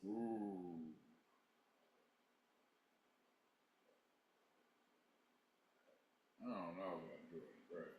Ooh. I don't know about doing that.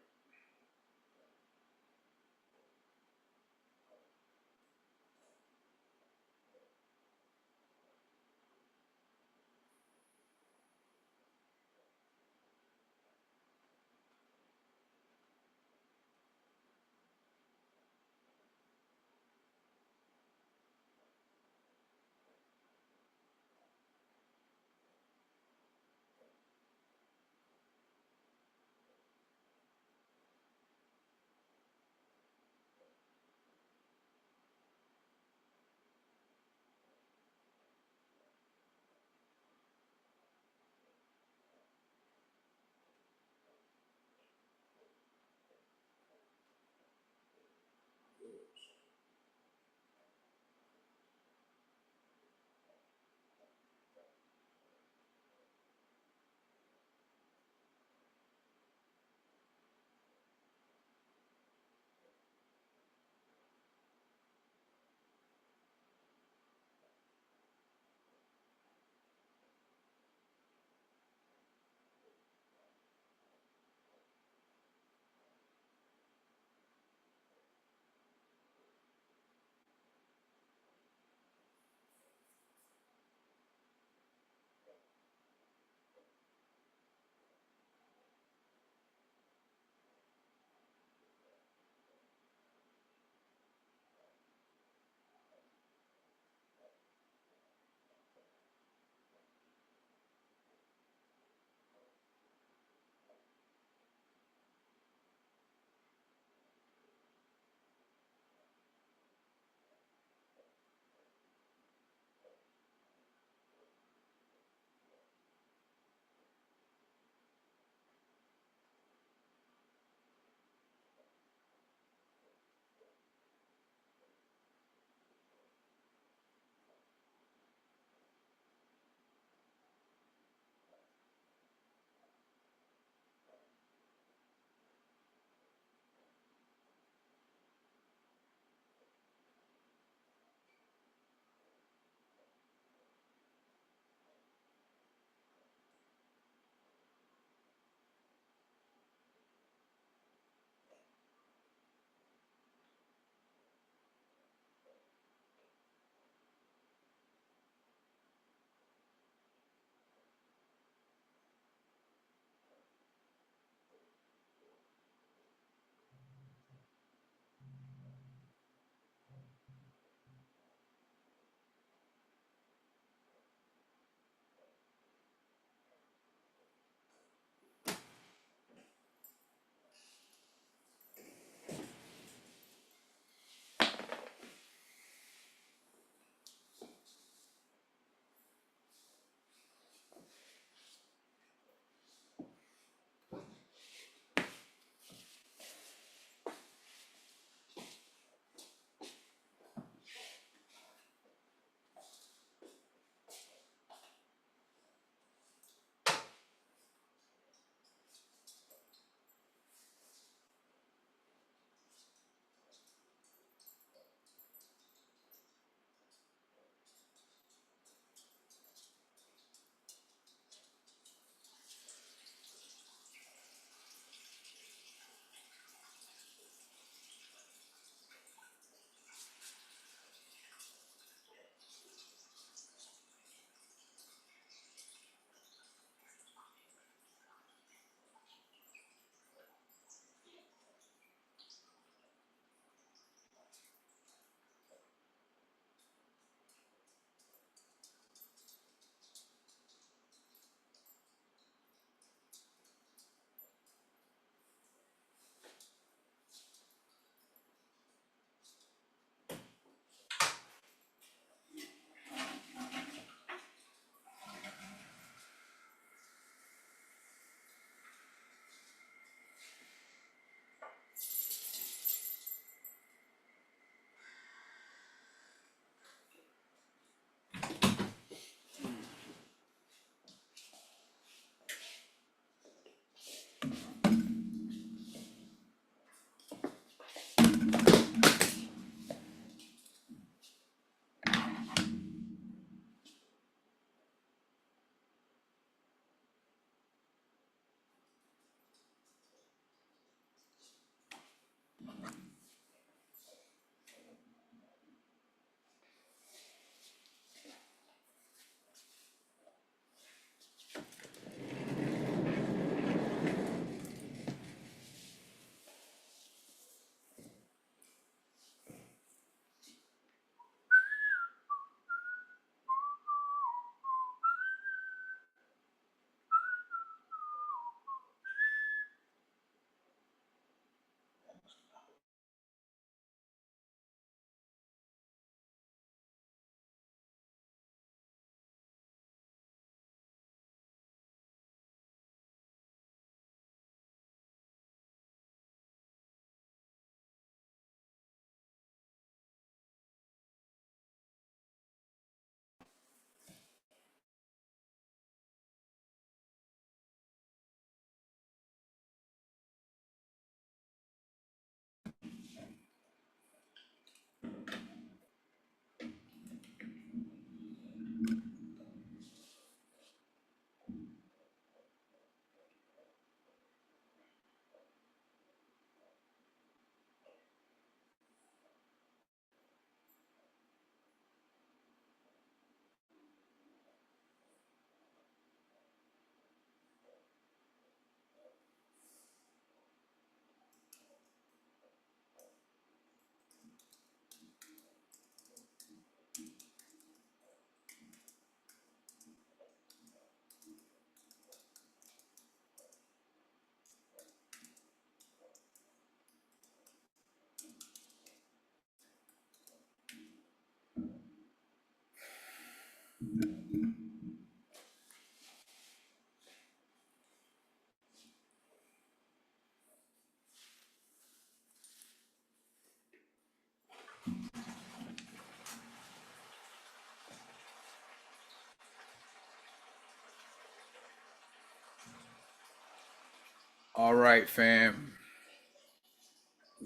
All right, fam.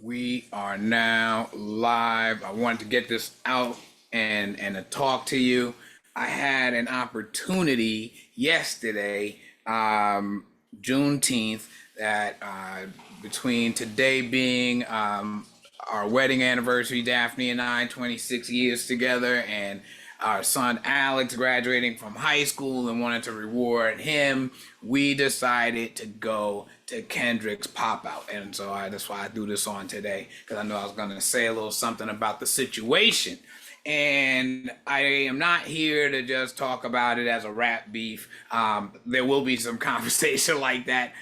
We are now live. I wanted to get this out and to talk to you. I had an opportunity yesterday, Juneteenth, that between today being our wedding anniversary, Daphne and I, 26 years together, and our son Alex graduating from high school and wanted to reward him, we decided to go to Kendrick's pop out. And so that's why I do this on today, because I know I was going to say a little something about the situation. And I am not here to just talk about it as a rap beef. There will be some conversation like that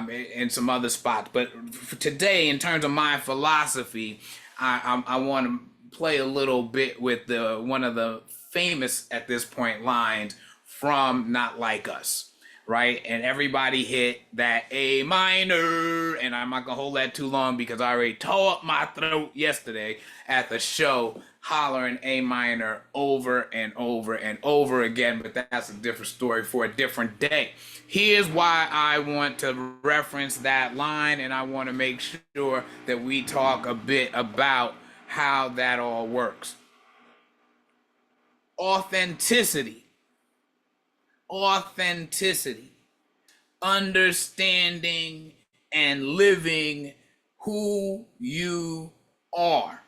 in some other spots. But for today, in terms of my philosophy, I want to play a little bit with the one of the famous at this point lines from Not Like Us, right? And everybody hit that A minor, and I'm not gonna hold that too long because I already tore up my throat yesterday at the show hollering A minor over and over and over again, but that's a different story for a different day. Here's why I want to reference that line, and I want to make sure that we talk a bit about how that all works. Authenticity. Authenticity. Understanding and living who you are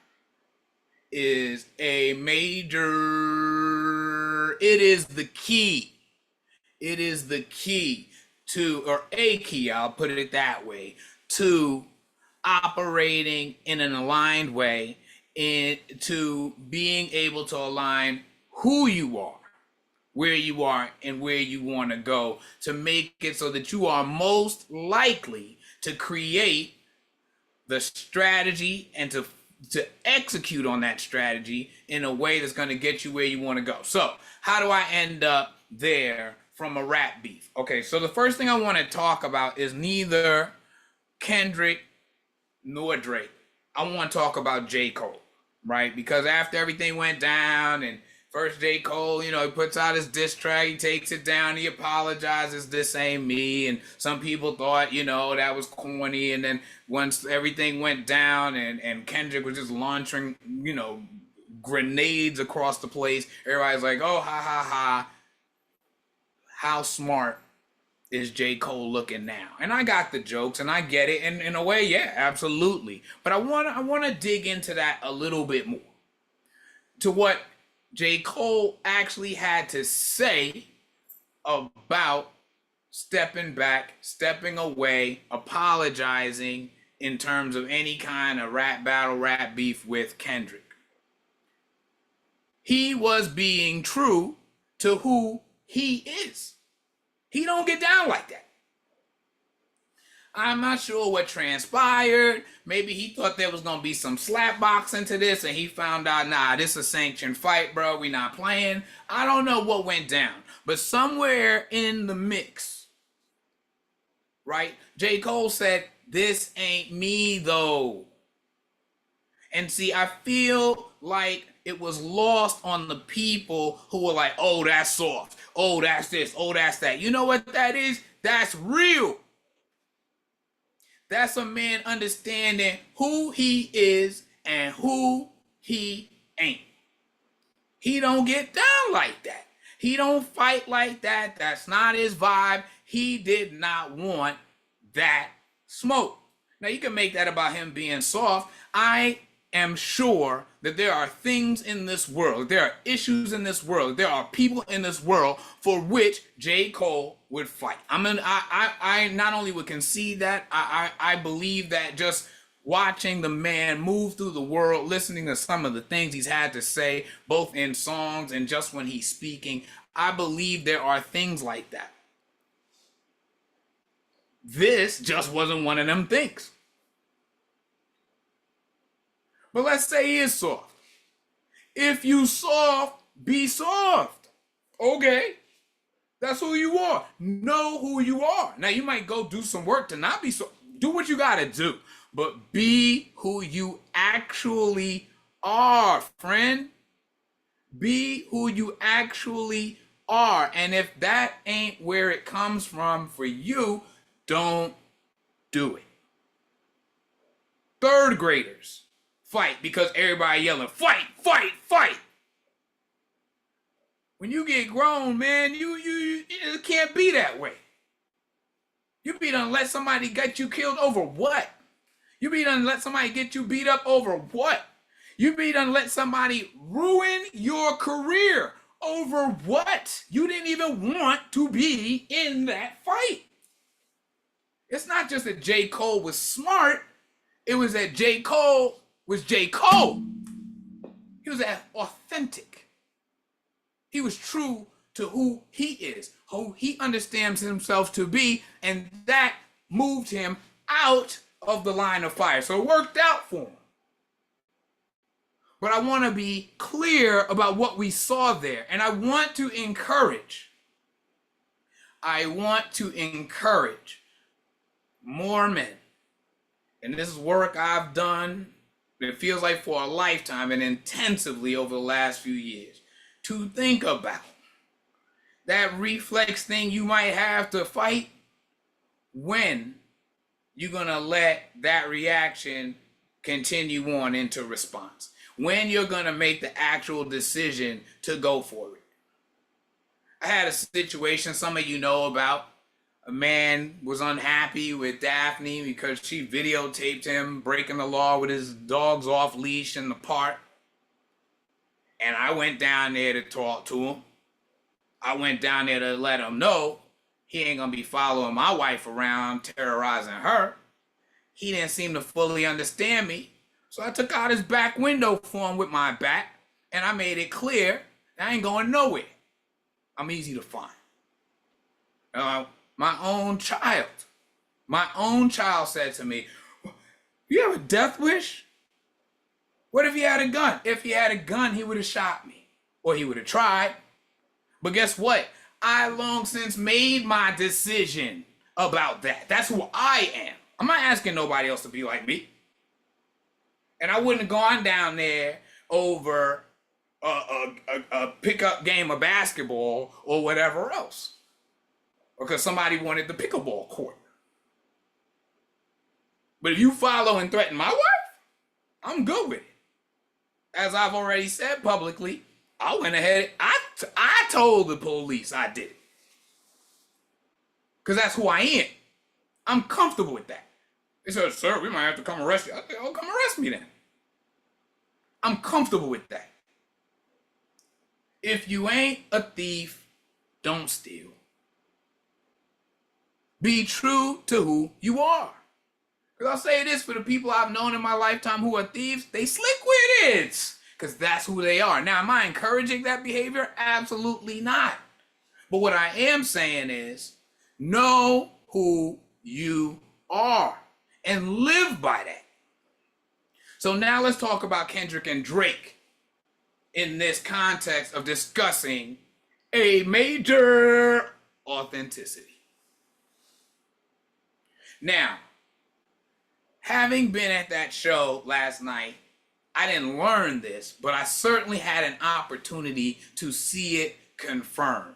is a major, it is the key. It is the key to, or a key, I'll put it that way, to operating in an aligned way, into being able to align who you are, where you are, and where you want to go, to make it so that you are most likely to create the strategy and to execute on that strategy in a way that's going to get you where you want to go. So how do I end up there from a rap beef? Okay, so the first thing I want to talk about is neither Kendrick nor Drake. I want to talk about J. Cole, right? Because after everything went down, and first J. Cole, he puts out his diss track, he takes it down, he apologizes, this ain't me. And some people thought, that was corny. And then once everything went down and Kendrick was just launching, grenades across the place, everybody's like, oh, ha, ha, ha. How smart is J. Cole looking now? And I got the jokes and I get it. And in a way, yeah, absolutely. But I wanna dig into that a little bit more. To what J. Cole actually had to say about stepping back, stepping away, apologizing in terms of any kind of rap battle, rap beef with Kendrick. He was being true to who he is. He don't get down like that. I'm not sure what transpired. Maybe he thought there was going to be some slap boxing to this, and he found out, nah, this is a sanctioned fight, bro. We not playing. I don't know what went down. But somewhere in the mix, right, J. Cole said, this ain't me, though. And see, I feel like it was lost on the people who were like, oh, that's soft. Oh, that's this. Oh, that's that. You know what that is? That's real. That's a man understanding who he is and who he ain't. He don't get down like that. He don't fight like that. That's not his vibe. He did not want that smoke. Now, you can make that about him being soft. I am sure that there are things in this world, there are issues in this world, there are people in this world for which J. Cole would fight. I not only would concede that, I believe that just watching the man move through the world, listening to some of the things he's had to say, both in songs and just when he's speaking, I believe there are things like that. This just wasn't one of them things. But let's say he is soft. If you soft, be soft. Okay. That's who you are. Know who you are. Now, you might go do some work to not be soft. Do what you gotta do. But be who you actually are, friend. Be who you actually are. And if that ain't where it comes from for you, don't do it. Third graders fight because everybody yelling, fight, fight, fight. When you get grown, man, it can't be that way. You be done let somebody get you killed over what? You be done let somebody get you beat up over what? You be done let somebody ruin your career over what? You didn't even want to be in that fight. It's not just that J. Cole was smart. It was that J. Cole was J. Cole. He was authentic. He was true to who he is, who he understands himself to be, and that moved him out of the line of fire. So it worked out for him. But I want to be clear about what we saw there, and I want to encourage more men. And this is work I've done, it feels like for a lifetime and intensively over the last few years, to think about that reflex thing you might have to fight, when you're going to let that reaction continue on into response, when you're going to make the actual decision to go for it. I had a situation some of you know about. A man was unhappy with Daphne because she videotaped him breaking the law with his dogs off leash in the park. And I went down there to talk to him. I went down there to let him know he ain't gonna be following my wife around, terrorizing her. He didn't seem to fully understand me. So I took out his back window for him with my bat, and I made it clear I ain't going nowhere. I'm easy to find. My own child said to me, "You have a death wish? What if he had a gun?" If he had a gun, he would have shot me, or he would have tried. But guess what? I long since made my decision about that. That's who I am. I'm not asking nobody else to be like me. And I wouldn't have gone down there over a pickup game of basketball or whatever else, because somebody wanted the pickleball court. But if you follow and threaten my wife, I'm good with it. As I've already said publicly, I went ahead, I told the police I did it. Because that's who I am. I'm comfortable with that. They said, "Sir, we might have to come arrest you." I said, "Oh, come arrest me then." I'm comfortable with that. If you ain't a thief, don't steal. Be true to who you are. Because I'll say this for the people I've known in my lifetime who are thieves, they slick with it. Because that's who they are. Now, am I encouraging that behavior? Absolutely not. But what I am saying is, know who you are and live by that. So now let's talk about Kendrick and Drake in this context of discussing a major authenticity. Now, having been at that show last night, I didn't learn this, but I certainly had an opportunity to see it confirmed.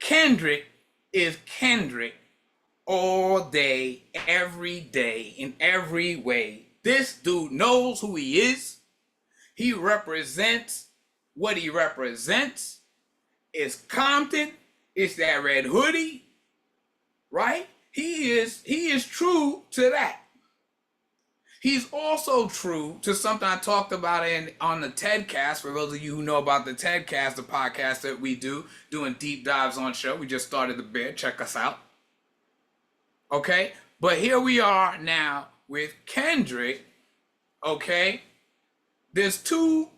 Kendrick is Kendrick all day, every day, in every way. This dude knows who he is. He represents what he represents. It's Compton. It's that red hoodie, right? He is true to that. He's also true to something I talked about on the TEDcast. For those of you who know about the TEDcast, the podcast that we do, doing deep dives on show. We just started the bid. Check us out. Okay? But here we are now with Kendrick. Okay? There's two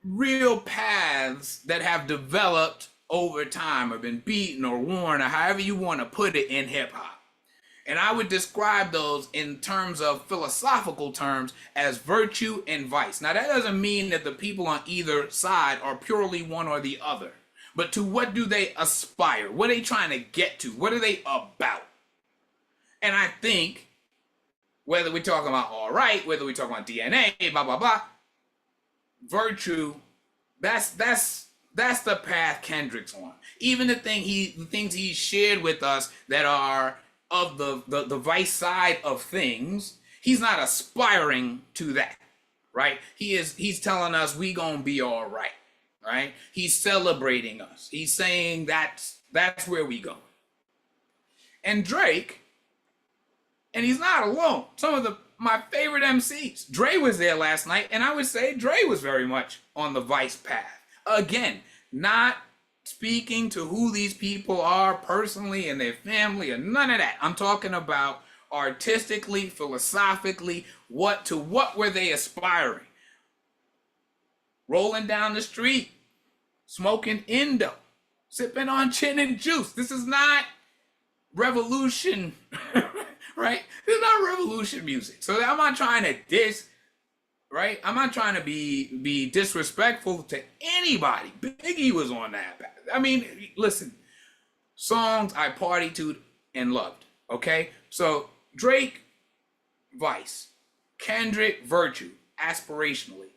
real paths that have developed over time, or been beaten or worn, or however you want to put it, in hip hop. And I would describe those in terms of philosophical terms as virtue and vice. Now, that doesn't mean that the people on either side are purely one or the other. But to what do they aspire? What are they trying to get to? What are they about? And I think, whether we're talking about all right, whether we're talking about DNA, blah, blah, blah, virtue, that's the path Kendrick's on. Even the things he shared with us that are of the vice side of things. He's not aspiring to that, right? He's telling us we gonna be all right, right? He's celebrating us. He's saying that's where we go. And Drake, and he's not alone. Some of my favorite MCs. Dre was there last night, and I would say Dre was very much on the vice path. Again, not speaking to who these people are personally and their family or none of that. I'm talking about artistically, philosophically, what were they aspiring? Rolling down the street, smoking Indo, sipping on gin and juice. This is not revolution, right? This is not revolution music. So I'm not trying to diss, right? I'm not trying to be disrespectful to anybody. Biggie was on that. I mean, listen, songs I partied to and loved, okay? So Drake, vice. Kendrick, virtue, aspirationally,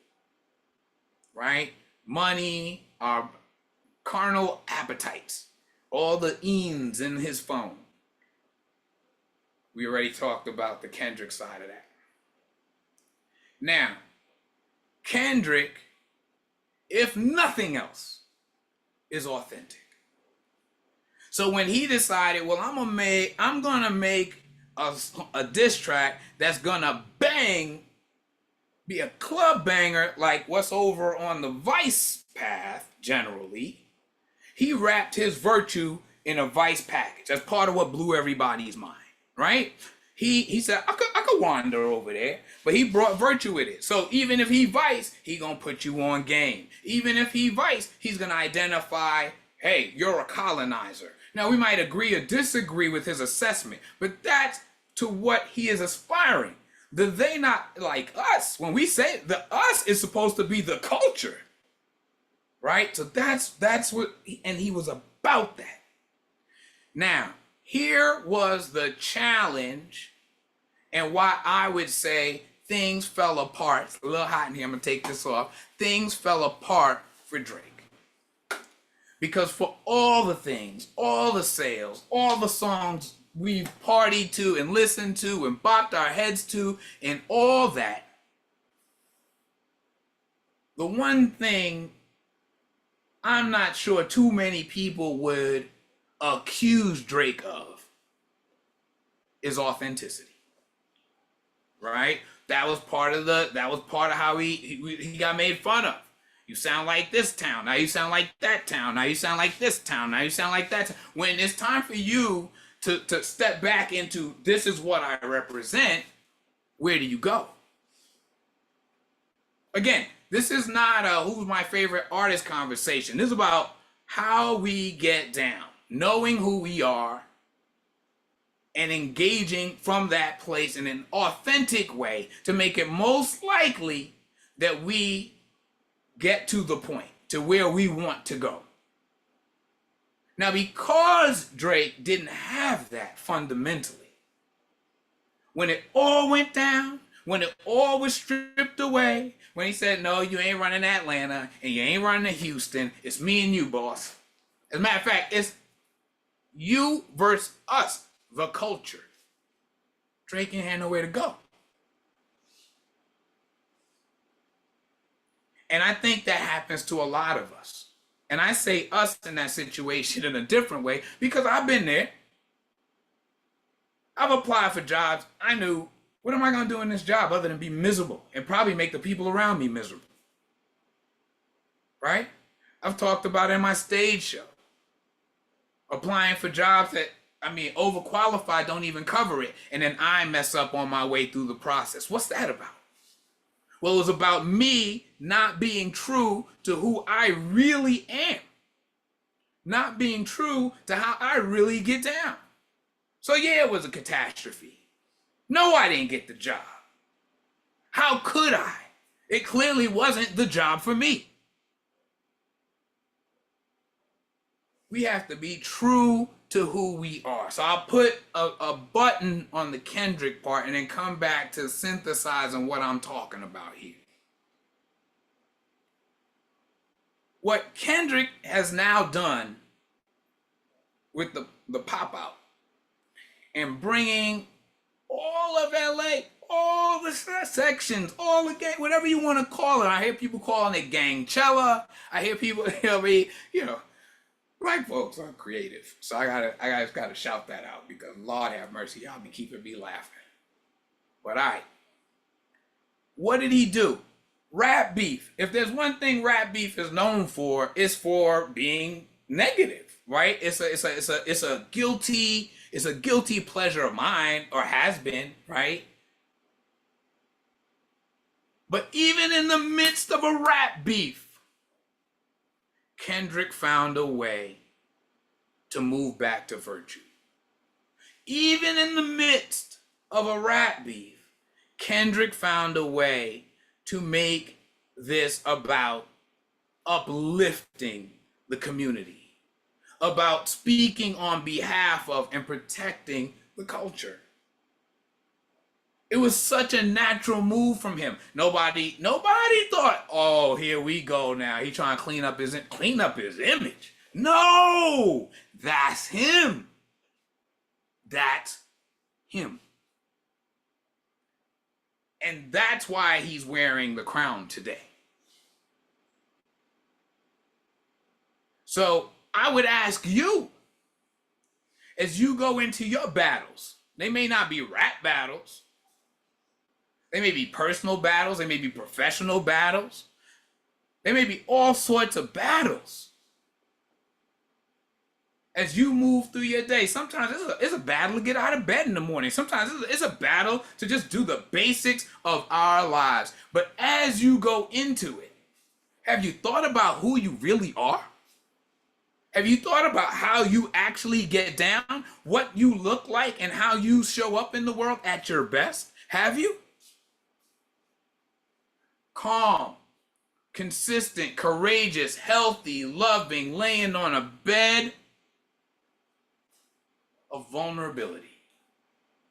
right? Money, our carnal appetites, all the eens in his phone. We already talked about the Kendrick side of that. Now, Kendrick, if nothing else, is authentic. So when he decided, well, I'm gonna make a diss track that's gonna be a club banger like what's over on the Vice path generally, he wrapped his virtue in a Vice package. That's part of what blew everybody's mind, right? He said, I could wander over there, but he brought virtue with it. So even if he vice, he gonna put you on game. Even if he vice, he's gonna identify, hey, you're a colonizer. Now we might agree or disagree with his assessment, but that's to what he is aspiring. The they not like us. When we say the us is supposed to be the culture, right? So that's what, and he was about that. Now, here was the challenge and why I would say things fell apart. It's a little hot in here. I'm going to take this off. Things fell apart for Drake. Because for all the things, all the sales, all the songs we've partied to and listened to and bopped our heads to and all that, the one thing I'm not sure too many people would accuse Drake of is authenticity, right? That was part of how he got made fun of. You sound like this town, now you sound like that town, now you sound like this town, now you sound like that town. When it's time for you to step back into this is what I represent, where do you go? Again, this is not a who's my favorite artist conversation. This is about how we get down, knowing who we are, and engaging from that place in an authentic way to make it most likely that we get to the point, to where we want to go. Now, because Drake didn't have that fundamentally, when it all went down, when it all was stripped away, when he said, no, you ain't running Atlanta and you ain't running Houston, it's me and you, boss. As a matter of fact, it's you versus us, the culture. Drake ain't had nowhere to go. And I think that happens to a lot of us. And I say us in that situation in a different way because I've been there. I've applied for jobs. I knew, what am I going to do in this job other than be miserable and probably make the people around me miserable? Right? I've talked about it in my stage show. Applying for jobs that, overqualified don't even cover it. And then I mess up on my way through the process. What's that about? Well, it was about me not being true to who I really am. Not being true to how I really get down. So yeah, it was a catastrophe. No, I didn't get the job. How could I? It clearly wasn't the job for me. We have to be true to who we are. So I'll put a button on the Kendrick part and then come back to synthesizing what I'm talking about here. What Kendrick has now done with the pop out and bringing all of LA, all the sections, all the gang, whatever you want to call it. I hear people calling it gangchella. I hear people, black folks are creative. So I gotta shout that out because Lord have mercy, y'all be keeping me laughing. But what did he do? Rap beef. If there's one thing rap beef is known for, it's for being negative, right? It's a guilty pleasure of mine, or has been, right? But even in the midst of a rap beef, Kendrick found a way to move back to virtue. Even in the midst of a rap beef, Kendrick found a way to make this about uplifting the community, about speaking on behalf of and protecting the culture. It was such a natural move from him. Nobody thought, oh, here we go now. He trying to clean up his image. No, that's him. That's him. And that's why he's wearing the crown today. So I would ask you, as you go into your battles, they may not be rap battles. They may be personal battles. They may be professional battles. They may be all sorts of battles. As you move through your day, sometimes it's a battle to get out of bed in the morning. Sometimes it's a battle to just do the basics of our lives. But as you go into it, have you thought about who you really are? Have you thought about how you actually get down, what you look like, and how you show up in the world at your best? Have you? Calm, consistent, courageous, healthy, loving, laying on a bed of vulnerability.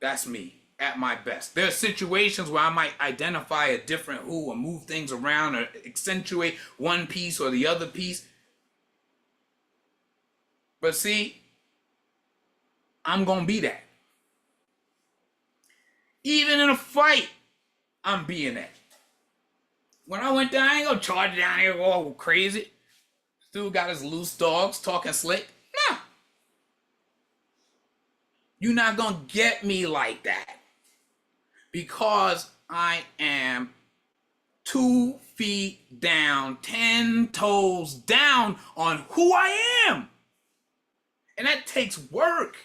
That's me at my best. There are situations where I might identify a different who or move things around or accentuate one piece or the other piece. But see, I'm going to be that. Even in a fight, I'm being that. When I went down, I ain't going to charge down here all crazy. Dude got his loose dogs talking slick. Nah. You're not going to get me like that. Because I am 2 feet down, 10 toes down on who I am. And that takes work.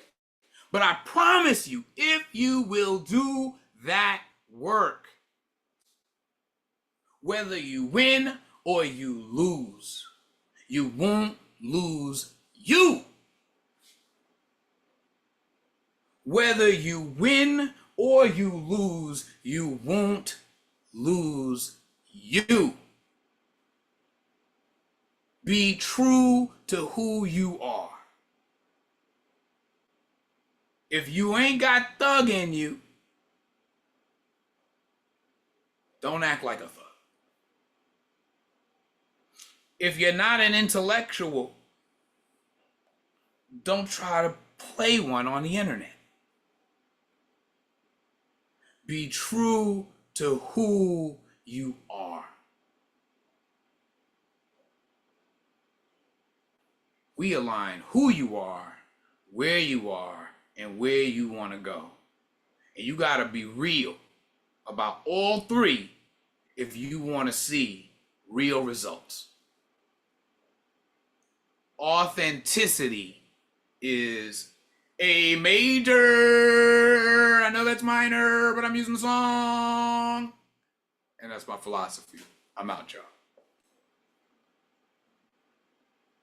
But I promise you, if you will do that work, whether you win or you lose, you won't lose you. Whether you win or you lose, you won't lose you. Be true to who you are. If you ain't got thug in you, don't act like a thug. If you're not an intellectual, don't try to play one on the internet. Be true to who you are. We align who you are, where you are, and where you want to go. And you got to be real about all three if you want to see real results. Authenticity is a major. I know that's minor, but I'm using the song. And that's my philosophy. I'm out, y'all.